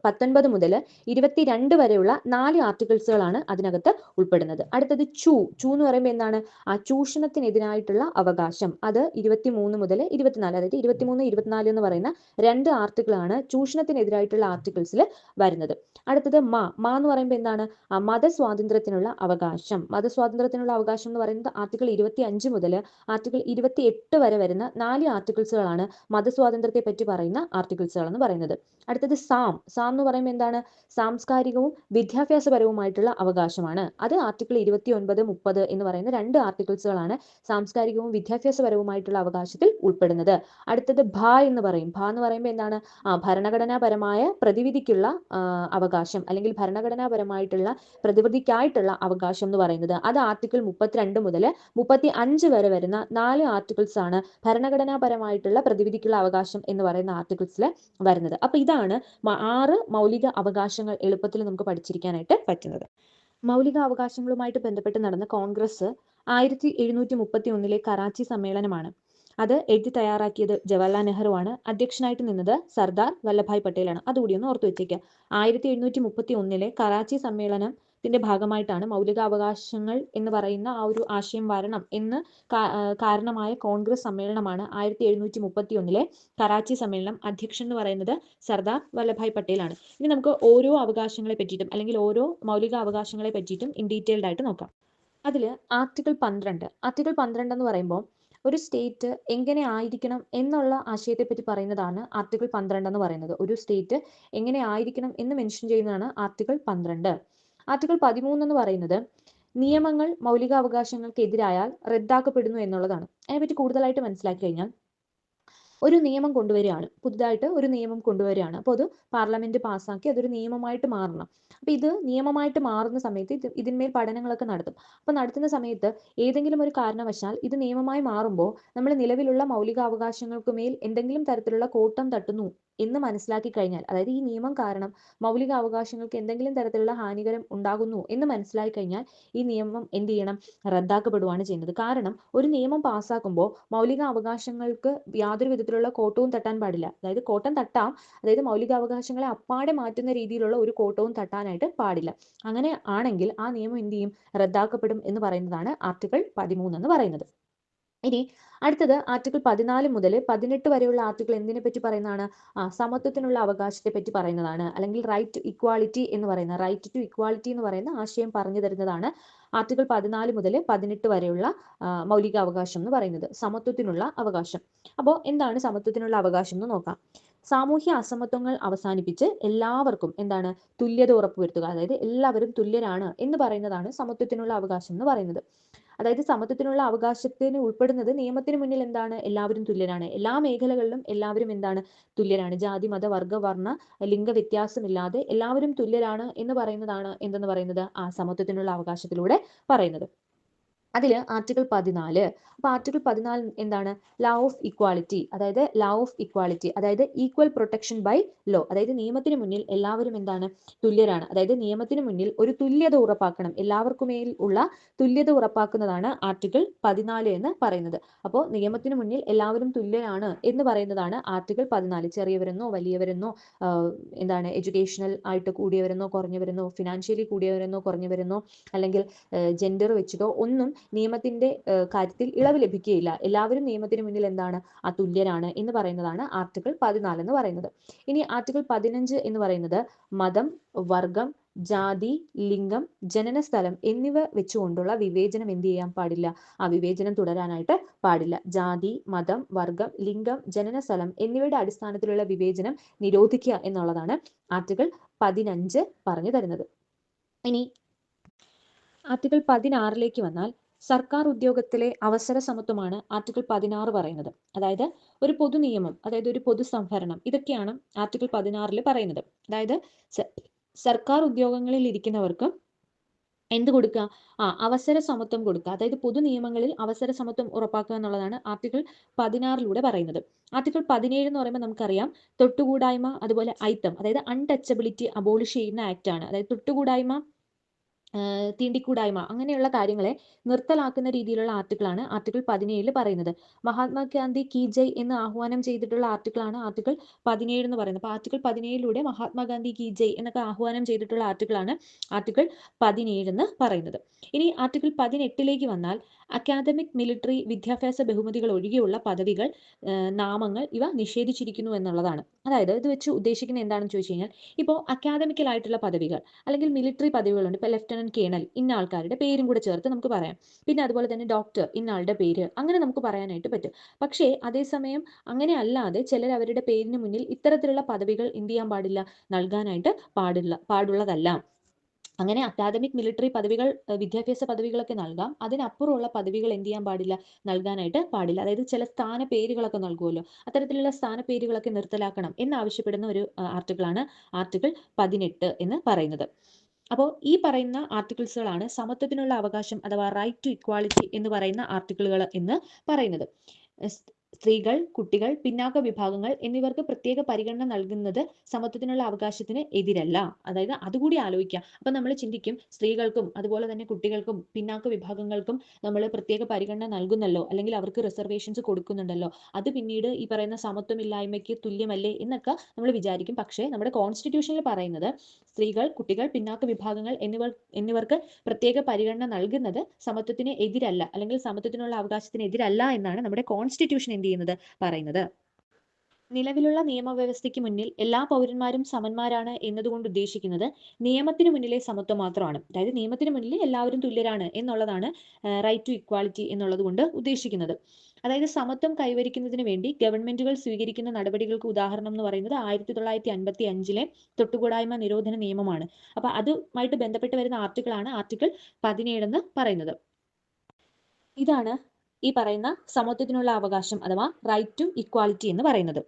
19 മുതൽ 22 വരെയുള്ള 4 ആർട്ടിക്കിൾസുകളാണ് അതിനകത്ത് ഉൾപ്പെടുന്നത്. അടുത്തത് ചൂ എന്ന് പറയുമ്പോൾ എന്താണ്? ആ ചൂഷണത്തിനെതിരായിട്ടുള്ള അവകാശം. അത് 23 മുതൽ 24, അതായത് 23, 24 എന്ന് പറയുന്ന 2 ആർട്ടിക്കിളാണ് ചൂഷണത്തിനെതിരായിട്ടുള്ള ആർട്ടിക്കിൾസിൽ വരുന്നത്. അടുത്തത് മാ എന്ന് പറയുമ്പോൾ എന്താണ്? മതസ്വാതന്ത്ര്യത്തിനുള്ള അവകാശം. മതസ്വാതന്ത്ര്യത്തിനുള്ള അവകാശം എന്ന് പറയുന്നത് ആർട്ടിക്കിൾ 25 മുതൽ ആർട്ടിക്കിൾ 28 വരെ വരുന്ന 4 ആർട്ടിക്കിൾസുകളാണ് മതസ്വാതന്ത്ര്യത്തെ പറ്റി പറയുന്ന ആർട്ടിക്കിൾസുകൾ എന്ന് പറയുന്നത്. അടുത്തത് സാം എന്ന് പറയുമ്പോൾ എന്താണ്? സാംസ്കാരികവും വിദ്യാഭ്യാസപരവുമായിട്ടുള്ള അവകാശമാണ്. അത് ആർട്ടിക്കിൾ 29, 30 എന്ന് പറയുന്ന 2 ആർട്ടിക്കിൾസുകളാണ് സാംസ്കാരികവും വിദ്യാഭ്യാസപരവുമായിട്ടുള്ള അവകാശത്തിൽ ഉൾപ്പെടുന്നത്. അടുത്തത് ഭ എന്ന് പറയും. ഭ എന്ന് പറയുമ്പോൾ എന്താണ്? ഭരണഘടനാപരമായ പ്രതിവിധിക്കുള്ള അവകാശം, അല്ലെങ്കിൽ ഭരണഘടനാപരമായിട്ടുള്ള പ്രതിവിധിക്കായിട്ടുള്ള അവകാശം എന്ന് പറയുന്നത് അത് ആർട്ടിക്കിൾ 32 മുതൽ 35 വരെ വരുന്ന 4 ആർട്ടിക്കിൾസ് ആണ് ഭരണഘടനാപരമായിട്ടുള്ള പ്രതിവിധിക്കുള്ള അവകാശം എന്ന് പറയുന്ന ആർട്ടിക്കിൾസിൽ വരുന്നത്. അപ്പൊ ഇതാണ് 6 മൗലിക അവകാശങ്ങൾ എളുപ്പത്തിൽ നമുക്ക് പഠിച്ചിരിക്കാനായിട്ട് പറ്റുന്നത്. മൗലിക അവകാശങ്ങളുമായിട്ട് ബന്ധപ്പെട്ട് നടന്ന കോൺഗ്രസ് 1731 കറാച്ചി സമ്മേളനമാണ്. അത് എഴുതി തയ്യാറാക്കിയത് ജവഹർലാൽ നെഹ്റു ആണ്. അധ്യക്ഷനായിട്ട് നിന്നത് സർദാർ വല്ലഭായ് പട്ടേലാണ്. അതുകൂടി ഒന്ന് ഓർത്തു വെച്ചേക്കുക. 1731 കറാച്ചി സമ്മേളനത്തിന്റെ ഭാഗമായിട്ടാണ് മൗലികാവകാശങ്ങൾ എന്ന് പറയുന്ന ആ ഒരു ആശയം വരണം എന്ന് കാരണമായ കോൺഗ്രസ് സമ്മേളനമാണ് 1731 കറാച്ചി സമ്മേളനം. അധ്യക്ഷൻ എന്ന് പറയുന്നത് സർദാർ വല്ലഭായ് പട്ടേലാണ്. ഇനി നമുക്ക് ഓരോ അവകാശങ്ങളെ പറ്റിയിട്ടും അല്ലെങ്കിൽ ഓരോ മൗലിക അവകാശങ്ങളെ പറ്റിയിട്ടും ഇൻ ഡീറ്റെയിൽഡ് ആയിട്ട് നോക്കാം. അതിൽ ആർട്ടിക്കിൾ 12 എന്ന് പറയുമ്പോൾ ഒരു സ്റ്റേറ്റ് എങ്ങനെ ആയിരിക്കണം എന്നുള്ള ആശയത്തെപ്പറ്റി പറയുന്നതാണ് ആർട്ടിക്കിൾ 12 എന്ന് പറയുന്നത്. ഒരു സ്റ്റേറ്റ് എങ്ങനെ ആയിരിക്കണം എന്ന് മെൻഷൻ ചെയ്യുന്നതാണ് ആർട്ടിക്കിൾ 12. ആർട്ടിക്കിൾ 13 എന്ന് പറയുന്നത് നിയമങ്ങൾ മൗലികാവകാശങ്ങൾക്കെതിരായാൽ റദ്ദാക്കപ്പെടുന്നു എന്നുള്ളതാണ്. അതിനെപ്പറ്റി കൂടുതലായിട്ട് മനസ്സിലാക്കി കഴിഞ്ഞാൽ ഒരു നിയമം കൊണ്ടുവരികയാണ്, പുതുതായിട്ട് ഒരു നിയമം കൊണ്ടുവരികയാണ്. അപ്പോൾ അത് പാർലമെന്റ് പാസ്സാക്കി അതൊരു നിയമമായിട്ട് മാറണം. അപ്പോൾ ഇത് നിയമമായിട്ട് മാറുന്ന സമയത്ത് ഇതിന്മേൽ പഠനങ്ങളൊക്കെ നടത്തും. അപ്പോൾ നടത്തുന്ന സമയത്ത് ഏതെങ്കിലും ഒരു കാരണവശാൽ ഇത് നിയമമായി മാറുമ്പോൾ നമ്മൾ നിലവിലുള്ള മൗലികാവകാശങ്ങൾക്ക് മേൽ എന്തെങ്കിലും തരത്തിലുള്ള കോട്ടം തട്ടുന്നു എന്ന് മനസ്സിലാക്കി കഴിഞ്ഞാൽ, അതായത് ഈ നിയമം കാരണം മൗലികാവകാശങ്ങൾക്ക് എന്തെങ്കിലും തരത്തിലുള്ള ഹാനികരം ഉണ്ടാകുന്നു എന്ന് മനസ്സിലാക്കി കഴിഞ്ഞാൽ ഈ നിയമം എന്ത് ചെയ്യണം? റദ്ദാക്കപ്പെടുകയാണ് ചെയ്യുന്നത്. കാരണം ഒരു നിയമം പാസ്സാക്കുമ്പോൾ മൗലികാവകാശങ്ങൾക്ക് യാതൊരു വിധത്തിലുള്ള കോട്ടവും തട്ടാൻ പാടില്ല. അതായത് കോട്ടം തട്ടാം, അതായത് മൗലികാവകാശങ്ങളെ അപ്പാടെ മാറ്റുന്ന രീതിയിലുള്ള ഒരു കോട്ടവും തട്ടാനായിട്ട് പാടില്ല. അങ്ങനെ ആണെങ്കിൽ ആ നിയമം എന്ത് ചെയ്യും? റദ്ദാക്കപ്പെടും എന്ന് പറയുന്നതാണ് ആർട്ടിക്കിൾ 13 എന്ന് പറയുന്നത്. ഇനി അടുത്തത് ആർട്ടിക്കിൾ 14 മുതൽ 18 വരെയുള്ള ആർട്ടിക്കിൾ എന്തിനെ പറ്റി പറയുന്നതാണ്? സമത്വത്തിനുള്ള അവകാശത്തെ പറ്റി പറയുന്നതാണ്, അല്ലെങ്കിൽ റൈറ്റ് ടു ഇക്വാളിറ്റി എന്ന് പറയുന്ന റൈറ്റ് ടു ഇക്വാളിറ്റി എന്ന് പറയുന്ന ആശയം പറഞ്ഞു തരുന്നതാണ് ആർട്ടിക്കിൾ 14 മുതൽ 18 വരെയുള്ള മൗലിക അവകാശം എന്ന് പറയുന്നത്, സമത്വത്തിനുള്ള അവകാശം. അപ്പോൾ എന്താണ് സമത്വത്തിനുള്ള അവകാശം എന്ന് നോക്കാം. സാമൂഹ്യ അസമത്വങ്ങൾ അവസാനിപ്പിച്ച് എല്ലാവർക്കും എന്താണ്? തുല്യത ഉറപ്പുവരുത്തുക, അതായത് എല്ലാവരും തുല്യരാണ് എന്ന് പറയുന്നതാണ് സമത്വത്തിനുള്ള അവകാശം എന്ന് പറയുന്നത്. അതായത് സമത്വത്തിനുള്ള അവകാശത്തിന് ഉൾപ്പെടുന്നത് നിയമത്തിന് മുന്നിൽ എന്താണ്, എല്ലാവരും തുല്യരാണ്. എല്ലാ മേഖലകളിലും എല്ലാവരും എന്താണ്, തുല്യരാണ്. ജാതി മത വർഗ വർണ്ണ ലിംഗ വ്യത്യാസമില്ലാതെ എല്ലാവരും തുല്യരാണ് എന്ന് പറയുന്നതാണ് എന്തെന്ന് പറയുന്നത്, ആ സമത്വത്തിനുള്ള അവകാശത്തിലൂടെ പറയുന്നത്. അതിൽ ആർട്ടിക്കിൾ 14, അപ്പൊ ആർട്ടിക്കിൾ 14 എന്താണ്, ലോ ഓഫ് ഇക്വാളിറ്റി, അതായത് ഈക്വൽ പ്രൊട്ടക്ഷൻ ബൈ ലോ, അതായത് നിയമത്തിന് മുന്നിൽ എല്ലാവരും എന്താണ്, തുല്യരാണ്. അതായത് നിയമത്തിന് മുന്നിൽ ഒരു തുല്യത ഉറപ്പാക്കണം, എല്ലാവർക്കുമേൽ ഉള്ള തുല്യത ഉറപ്പാക്കുന്നതാണ് ആർട്ടിക്കിൾ 14 എന്ന് പറയുന്നത്. അപ്പോൾ നിയമത്തിന് മുന്നിൽ എല്ലാവരും തുല്യരാണ് എന്ന് പറയുന്നതാണ് ആർട്ടിക്കിൾ 14. ചെറിയവരെന്നോ വലിയവരെന്നോ എന്താണ്, എഡ്യൂക്കേഷണൽ ആയിട്ട് കൂടിയവരെന്നോ കുറഞ്ഞവരെന്നോ, ഫിനാൻഷ്യലി കൂടിയവരെന്നോ കുറഞ്ഞവരെന്നോ, അല്ലെങ്കിൽ ജെൻഡർ വെച്ചിട്ടോ ഒന്നും നിയമത്തിന്റെ കാര്യത്തിൽ ഇളവ് ലഭിക്കുകയില്ല. എല്ലാവരും നിയമത്തിന് മുന്നിൽ എന്താണ്, തുല്യരാണ് എന്ന് പറയുന്നതാണ് ആർട്ടിക്കിൾ 14 എന്ന് പറയുന്നത്. ഇനി ആർട്ടിക്കിൾ 15 എന്ന് പറയുന്നത് മതം, വർഗം, ജാതി, ലിംഗം, ജനന സ്ഥലം എന്നിവ വെച്ചുകൊണ്ടുള്ള വിവേചനം എന്ത് ചെയ്യാൻ പാടില്ല, ആ വിവേചനം തുടരാനായിട്ട് പാടില്ല. ജാതി, മതം, വർഗം, ലിംഗം, ജനന സ്ഥലം എന്നിവയുടെ അടിസ്ഥാനത്തിലുള്ള വിവേചനം നിരോധിക്കുക എന്നുള്ളതാണ് ആർട്ടിക്കിൾ 15 പറഞ്ഞു തരുന്നത്. ഇനി ആർട്ടിക്കിൾ 16 വന്നാൽ സർക്കാർ ഉദ്യോഗത്തിലെ അവസര സമത്വമാണ് ആർട്ടിക്കിൾ 16 പറയുന്നത്. അതായത് ഒരു പൊതു നിയമം, അതായത് ഒരു പൊതു സംവരണം, ഇതൊക്കെയാണ് ആർട്ടിക്കിൾ 16 പറയുന്നത്. അതായത് സർക്കാർ ഉദ്യോഗങ്ങളിൽ ഇരിക്കുന്നവർക്ക് എന്ത് കൊടുക്കുക, അവസര സമത്വം കൊടുക്കുക, അതായത് പൊതു നിയമങ്ങളിൽ അവസര സമത്വം ഉറപ്പാക്കുക എന്നുള്ളതാണ് ആർട്ടിക്കിൾ 16 പറയുന്നത്. ആർട്ടിക്കിൾ 17 എന്ന് പറയുമ്പോൾ നമുക്കറിയാം തൊട്ടുകൂടായ്മ, അതുപോലെ ഐത്തം, അതായത് അൺടച്ചബിലിറ്റി അബോളിഷ് ചെയ്യുന്ന ആക്ട് ആണ്. അതായത് തൊട്ടുകൂടായ്മ, തീണ്ടിക്കൂടായ്മ അങ്ങനെയുള്ള കാര്യങ്ങളെ നിർത്തലാക്കുന്ന രീതിയിലുള്ള ആർട്ടിക്കിളാണ് ആർട്ടിക്കിൾ 17 പറയുന്നത്. മഹാത്മാഗാന്ധി കി ജയ് എന്ന് ആഹ്വാനം ചെയ്തിട്ടുള്ള ആർട്ടിക്കിളാണ് ആർട്ടിക്കിൾ 17 എന്ന് പറയുന്നത്. അപ്പോൾ ആർട്ടിക്കിൾ 17 മഹാത്മാഗാന്ധി കി ജയ് എന്നൊക്കെ ആഹ്വാനം ചെയ്തിട്ടുള്ള ആർട്ടിക്കിളാണ് ആർട്ടിക്കിൾ 17 എന്ന് പറയുന്നത്. ഇനി ആർട്ടിക്കിൾ 18 വന്നാൽ അക്കാദമിക്, മിലിറ്ററി, വിദ്യാഭ്യാസ ബഹുമതികൾ ഒഴികെയുള്ള പദവികൾ, നാമങ്ങൾ ഇവ നിഷേധിച്ചിരിക്കുന്നു എന്നുള്ളതാണ്. അതായത് ഇത് വെച്ച് ഉദ്ദേശിക്കുന്നത് എന്താണെന്ന് ചോദിച്ചു കഴിഞ്ഞാൽ, ഇപ്പോൾ അക്കാദമിക്കൽ ആയിട്ടുള്ള പദവികൾ അല്ലെങ്കിൽ മിലിറ്ററി പദവികളുണ്ട്. ഇപ്പോൾ ലെഫ്റ്റനന്റ് കേണൽ ഇന്ന ആൾക്കാരുടെ പേരും കൂടെ ചേർത്ത് നമുക്ക് പറയാം. പിന്നെ അതുപോലെ തന്നെ ഡോക്ടർ ഇന്ന ആളുടെ പേര്, അങ്ങനെ നമുക്ക് പറയാനായിട്ട് പറ്റും. പക്ഷേ അതേസമയം അങ്ങനെ അല്ലാതെ ചിലർ അവരുടെ പേരിന് മുന്നിൽ ഇത്തരത്തിലുള്ള പദവികൾ എന്ത് ചെയ്യാൻ പാടില്ല, നൽകാനായിട്ട് പാടുള്ളതല്ല. അങ്ങനെ അക്കാദമിക്, മിലിറ്ററി പദവികൾ, വിദ്യാഭ്യാസ പദവികളൊക്കെ നൽകാം. അതിനപ്പുറമുള്ള പദവികൾ എന്ത് ചെയ്യാൻ പാടില്ല, നൽകാനായിട്ട് പാടില്ല. അതായത് ചില സ്ഥാന പേരുകളൊക്കെ നൽകുമല്ലോ, അത്തരത്തിലുള്ള സ്ഥാന പേരുകളൊക്കെ നിർത്തലാക്കണം എന്നാവശ്യപ്പെടുന്ന ഒരു ആർട്ടിക്കിളാണ് ആർട്ടിക്കിൾ 18 എന്ന് പറയുന്നത്. അപ്പോൾ ഈ പറയുന്ന ആർട്ടിക്കിൾസുകളാണ് സമത്വത്തിനുള്ള അവകാശം അഥവാ റൈറ്റ് ടു ഇക്വാളിറ്റി എന്ന് പറയുന്ന ആർട്ടിക്കിളുകൾ എന്ന് പറയുന്നത്. സ്ത്രീകൾ, കുട്ടികൾ, പിന്നാക്ക വിഭാഗങ്ങൾ എന്നിവർക്ക് പ്രത്യേക പരിഗണന നൽകുന്നത് സമത്വത്തിനുള്ള അവകാശത്തിന് എതിരല്ല. അതായത് അതുകൂടി ആലോചിക്കാം. അപ്പൊ നമ്മൾ ചിന്തിക്കും, സ്ത്രീകൾക്കും അതുപോലെ തന്നെ കുട്ടികൾക്കും പിന്നാക്ക വിഭാഗങ്ങൾക്കും നമ്മൾ പ്രത്യേക പരിഗണന നൽകുന്നല്ലോ, അല്ലെങ്കിൽ അവർക്ക് റിസർവേഷൻസ് കൊടുക്കുന്നുണ്ടല്ലോ, അത് പിന്നീട് ഈ പറയുന്ന സമത്വമില്ലായ്മയ്ക്ക് തുല്യമല്ലേ എന്നൊക്കെ നമ്മൾ വിചാരിക്കും. പക്ഷേ നമ്മുടെ കോൺസ്റ്റിറ്റ്യൂഷനിൽ പറയുന്നത് സ്ത്രീകൾ, കുട്ടികൾ, പിന്നാക്ക വിഭാഗങ്ങൾ എന്നിവർക്ക് പ്രത്യേക പരിഗണന നൽകുന്നത് സമത്വത്തിന് എതിരല്ല, അല്ലെങ്കിൽ സമത്വത്തിനുള്ള അവകാശത്തിന് എതിരല്ല എന്നാണ് നമ്മുടെ കോൺസ്റ്റിറ്റ്യൂഷൻ എന്ത് ചെയ്യുന്നത്, പറയുന്നത്. നിലവിലുള്ള നിയമവ്യവസ്ഥയ്ക്ക് മുന്നിൽ എല്ലാ പൗരന്മാരും സമന്മാരാണ് എന്നതുകൊണ്ട് ഉദ്ദേശിക്കുന്നത് നിയമത്തിന് മുന്നിലെ സമത്വം മാത്രമാണ്. അതായത് നിയമത്തിന് മുന്നിൽ എല്ലാവരും തുല്യരാണ് എന്നുള്ളതാണ് റൈറ്റ് ടു ഇക്വാളിറ്റി എന്നുള്ളത് കൊണ്ട് ഉദ്ദേശിക്കുന്നത്. അതായത് സമത്വം കൈവരിക്കുന്നതിന് വേണ്ടി ഗവൺമെന്റുകൾ സ്വീകരിക്കുന്ന നടപടികൾക്ക് ഉദാഹരണം എന്ന് പറയുന്നത് 1955 തൊട്ടുകൂടായ്മ നിരോധന നിയമമാണ്. അപ്പൊ അതുമായിട്ട് ബന്ധപ്പെട്ട് വരുന്ന ആർട്ടിക്കിളാണ് ആർട്ടിക്കിൾ 17 എന്ന് പറയുന്നത്. ഇതാണ് ഈ പറയുന്ന സമത്വത്തിനുള്ള അവകാശം അഥവാ റൈറ്റ് ടു ഇക്വാളിറ്റി എന്ന് പറയുന്നത്.